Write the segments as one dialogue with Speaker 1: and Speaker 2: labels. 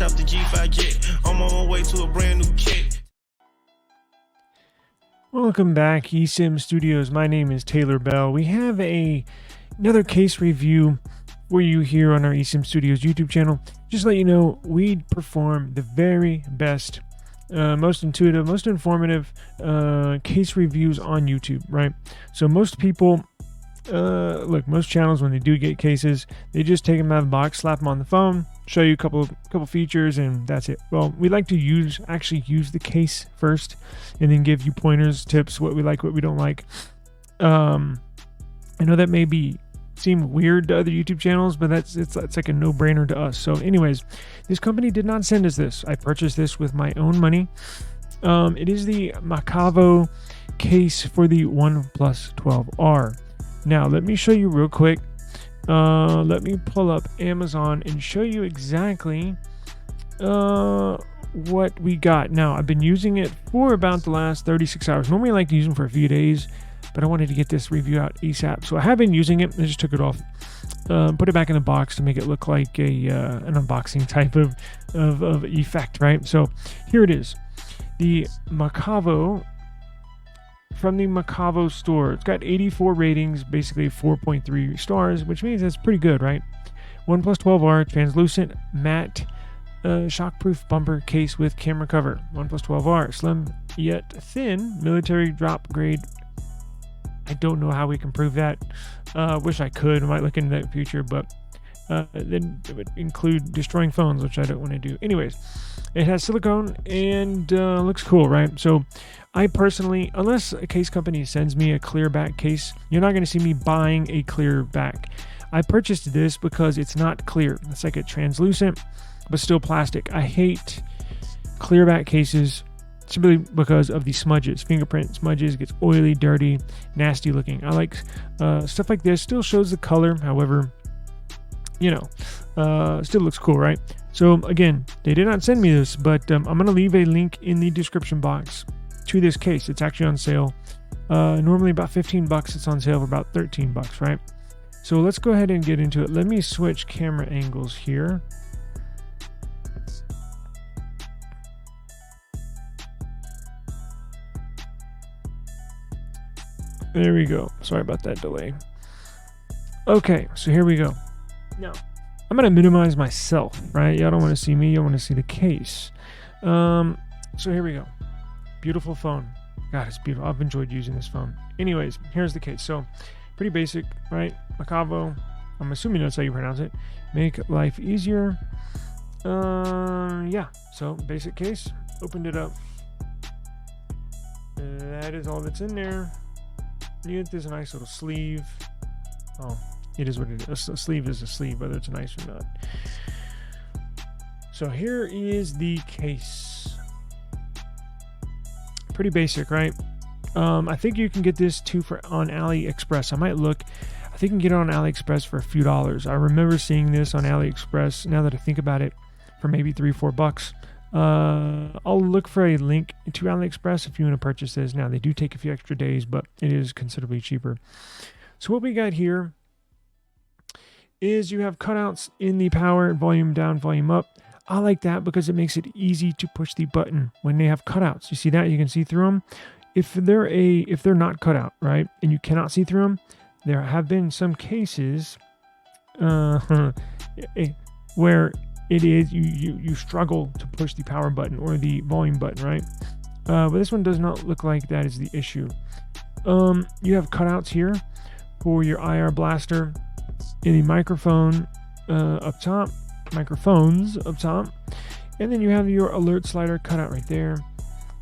Speaker 1: off the G5 jet. I'm on my way to a brand new kit.
Speaker 2: Welcome back, eSIM Studios. My name is Taylor Bell. We have another case review for you here on our eSIM Studios YouTube channel. Just to let you know, we perform the very best, most intuitive, most informative case reviews on YouTube, right? So most people, most channels, when they do get cases, they just take them out of the box, slap them on the phone, show you a couple features, and that's it. Well, we like to actually use the case first, and then give you pointers, tips, what we like, what we don't like. I know that may seem weird to other YouTube channels, but it's like a no-brainer to us. So anyways, this company did not send us this. I purchased this with my own money. It is the Makavo case for the OnePlus 12R. Now, let me show you real quick. Let me pull up Amazon and show you exactly what we got. Now, I've been using it for about the last 36 hours. Normally, I like to use them for a few days, but I wanted to get this review out ASAP. So I have been using it. I just took it off, put it back in the box to make it look like an unboxing type of effect, right? So here it is. The Makavo, from the Makavo store. It's got 84 ratings, basically 4.3 stars, which means that's pretty good, right? OnePlus 12R translucent matte shockproof bumper case with camera cover. OnePlus 12R slim yet thin military drop grade. I don't know how we can prove that. Wish I could. I might look into that in the future, but then it would include destroying phones, which I don't want to do. Anyways, it has silicone and looks cool, right? So I personally, unless a case company sends me a clear back case, you're not going to see me buying a clear back. I purchased this because it's not clear. It's like a translucent, but still plastic. I hate clear back cases simply because of the smudges, fingerprint smudges. It gets oily, dirty, nasty looking. I like stuff like this. Still shows the color, however, still looks cool, right? So again, they did not send me this, but I'm going to leave a link in the description box to this case. It's actually on sale. Normally about $15. It's on sale for about $13, right? So let's go ahead and get into it. Let me switch camera angles here. There we go. Sorry about that delay. Okay, so here we go. Now, I'm going to minimize myself, right? Y'all don't want to see me. You want to see the case. So here we go. Beautiful phone. God, it's beautiful. I've enjoyed using this phone. Anyways, here's the case. So, pretty basic, right? Makavo. I'm assuming that's how you pronounce it. Make life easier. Yeah. So, basic case. Opened it up. That is all that's in there. There's a nice little sleeve. Oh, it is what it is. A sleeve is a sleeve, whether it's nice or not. So here is the case. Pretty basic, right? I think you can get this too on AliExpress. I might look. I think you can get it on AliExpress for a few dollars. I remember seeing this on AliExpress, now that I think about it, for maybe $3-4. I'll look for a link to AliExpress if you want to purchase this. Now, they do take a few extra days, but it is considerably cheaper. So what we got here is you have cutouts in the power, volume down, volume up. I like that because it makes it easy to push the button when they have cutouts. You see that? You can see through them. If they're not cut out, right, and you cannot see through them, there have been some cases where it is you struggle to push the power button or the volume button, right? But this one does not look like that is the issue. You have cutouts here for your IR blaster, in the microphone up top, microphones up top, and then you have your alert slider cutout right there.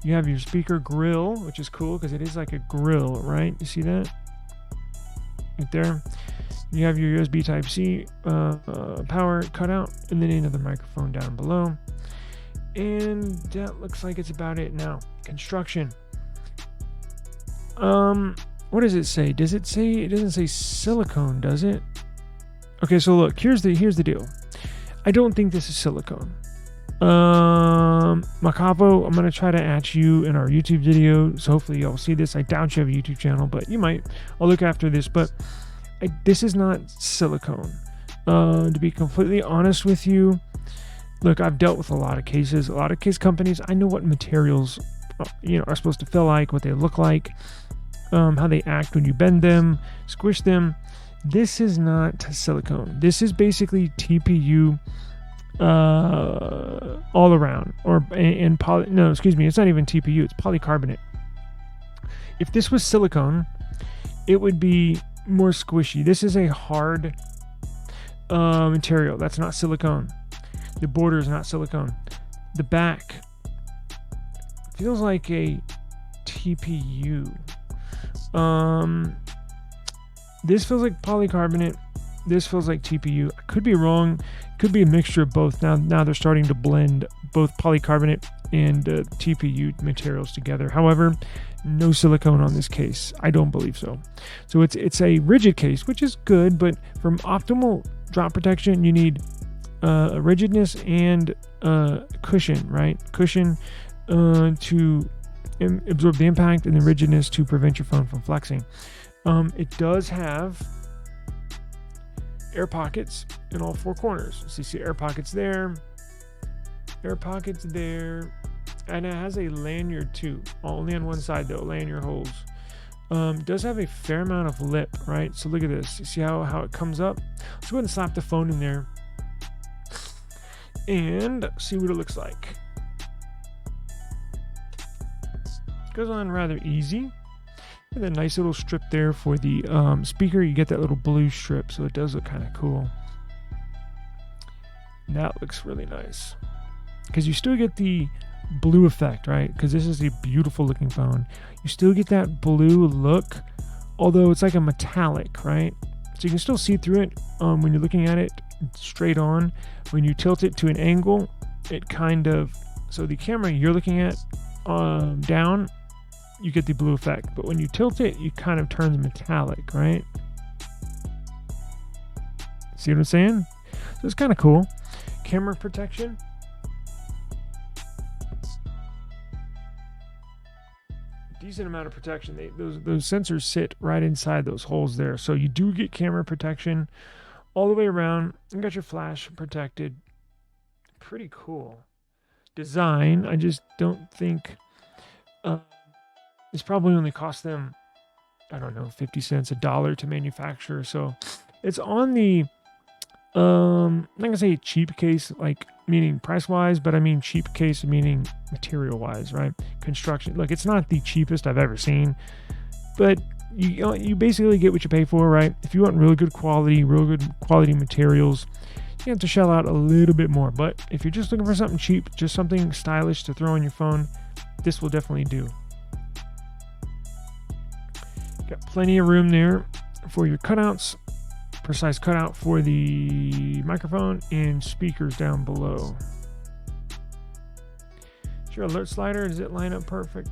Speaker 2: You have your speaker grill, which is cool because it is like a grill, right? You see that right there? You have your USB Type-C power cutout, and then another microphone down below. And that looks like it's about it now. Construction. What does it say? Does it say, it doesn't say silicone, does it? Okay, so look, here's the deal. I don't think this is silicone. Makavo, I'm going to try to at you in our YouTube video, so hopefully y'all see this. I doubt you have a YouTube channel, but you might. I'll look after this, but this is not silicone. To be completely honest with you, look, I've dealt with a lot of cases, a lot of case companies. I know what materials, are supposed to feel like, what they look like, how they act when you bend them, squish them. This is not silicone. This is basically TPU all around, it's not even TPU, it's polycarbonate. If this was silicone, it would be more squishy. This is a hard material. That's not silicone. The border is not silicone. The back feels like a TPU. This feels like polycarbonate. This feels like TPU. I could be wrong. It could be a mixture of both. Now they're starting to blend both polycarbonate and TPU materials together. However, no silicone on this case. I don't believe so. So it's a rigid case, which is good, but from optimal drop protection, you need a rigidness and cushion, right? Cushion to absorb the impact, and the rigidness to prevent your phone from flexing. It does have air pockets in all four corners. So you see air pockets there, and it has a lanyard too, only on one side though, lanyard holes. Does have a fair amount of lip, right? So look at this. You see how it comes up? Let's go ahead and slap the phone in there and see what it looks like. Goes on rather easy. And a nice little strip there for the speaker. You get that little blue strip, so it does look kind of cool. And that looks really nice, because you still get the blue effect, right? Because this is a beautiful looking phone. You still get that blue look, although it's like a metallic, right? So you can still see through it when you're looking at it straight on. When you tilt it to an angle, it kind of, so the camera you're looking at down, you get the blue effect, but when you tilt it, you kind of turns metallic, right? See what I'm saying? So it's kind of cool. Camera protection. Decent amount of protection. Those sensors sit right inside those holes there, so you do get camera protection all the way around. You got your flash protected. Pretty cool design. I just don't think it's probably only cost them, I don't know, 50 cents, $1 to manufacture. So it's on the I'm not gonna say cheap case, like meaning price wise, but I mean cheap case meaning material wise, right? Construction. Look, it's not the cheapest I've ever seen, but you basically get what you pay for, right? If you want real good quality materials, you have to shell out a little bit more. But if you're just looking for something cheap, just something stylish to throw on your phone, this will definitely do. Got plenty of room there for your cutouts, precise cutout for the microphone, and speakers down below. Is your alert slider, does it line up perfect?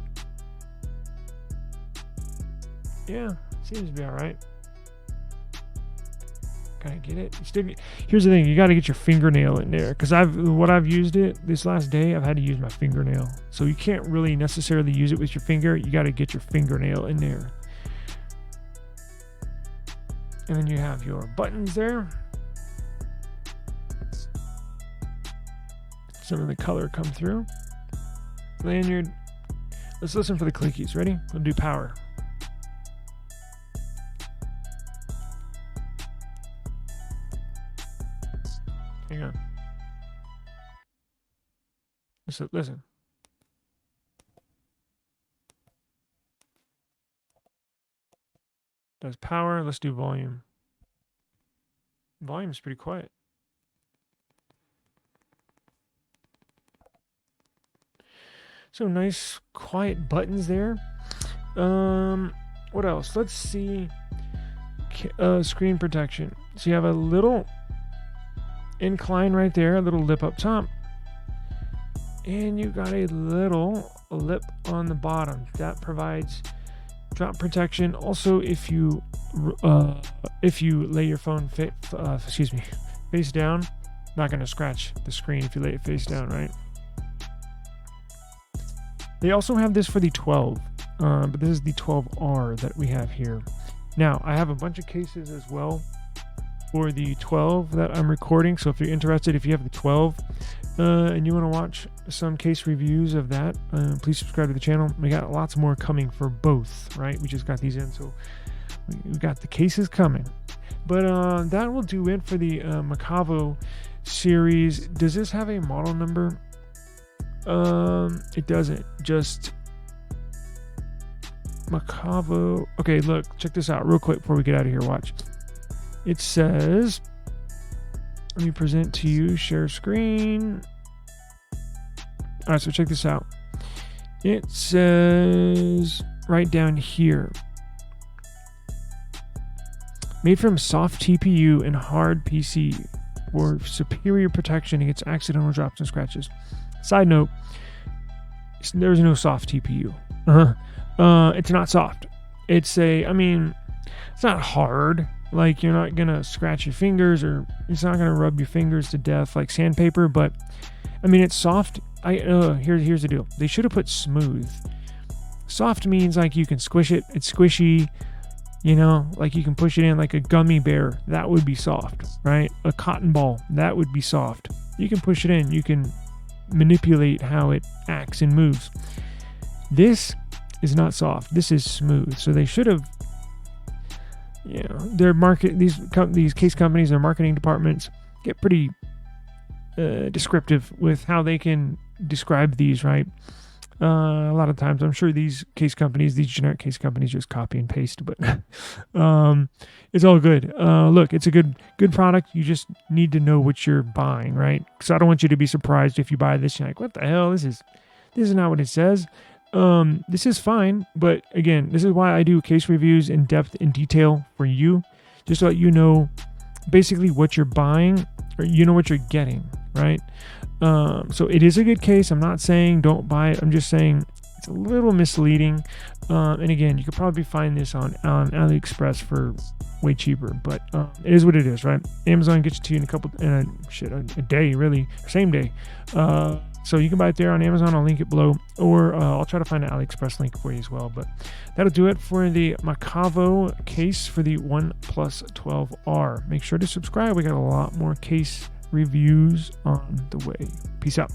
Speaker 2: Yeah, seems to be all right. Gotta get it. Here's the thing, you gotta get your fingernail in there, because I've used it this last day, I've had to use my fingernail. So you can't really necessarily use it with your finger, you gotta get your fingernail in there. And then you have your buttons there. Some of the color come through. Lanyard. Let's listen for the clickies. Ready? We'll do power. Hang on. Listen. Does power. Let's do volume. Volume's pretty quiet. So nice quiet buttons there. What else? Let's see. Screen protection. So you have a little incline right there, a little lip up top, and you got a little lip on the bottom that provides drop protection. Also, if you lay your phone face down, not going to scratch the screen if you lay it face down, right? They also have this for the 12, but this is the 12R that we have here. Now, I have a bunch of cases as well for the 12 that I'm recording. So if you're interested, if you have the 12 and you want to watch some case reviews of that, please subscribe to the channel. We got lots more coming for both, right? We just got these in, so we got the cases coming. But that will do it for the Makavo series. Does this have a model number? It doesn't. Just Makavo. Okay, look, check this out real quick before we get out of here. Watch. It says, let me present to you, share screen. All right, so check this out. It says right down here, made from soft TPU and hard PC for superior protection against accidental drops and scratches. Side note, there's no soft TPU. It's not soft. It's it's not hard. Like, you're not gonna scratch your fingers, or it's not gonna rub your fingers to death like sandpaper, but it's soft. Here's the deal. They should have put smooth. Soft means like you can squish it. It's squishy. Like you can push it in like a gummy bear. That would be soft, right? A cotton ball. That would be soft. You can push it in. You can manipulate how it acts and moves. This is not soft. This is smooth. So they should have, these case companies, their marketing departments get pretty descriptive with how they can describe these, right? A lot of times, I'm sure these generic case companies just copy and paste, but it's all good. Look, it's a good product. You just need to know what you're buying, right? Because I don't want you to be surprised if you buy this. You're like, what the hell? This is not what it says. This is fine, but again, this is why I do case reviews in depth and detail for you, just so that you know basically what you're buying, or you know what you're getting, right? So it is a good case. I'm not saying don't buy it. I'm just saying it's a little misleading. And again, you could probably find this on AliExpress for way cheaper, but it is what it is, right? Amazon gets it to you in a day, really, same day. So you can buy it there on Amazon. I'll link it below, or I'll try to find an AliExpress link for you as well. But that'll do it for the Makavo case for the OnePlus 12R. Make sure to subscribe. We got a lot more case reviews on the way. Peace out.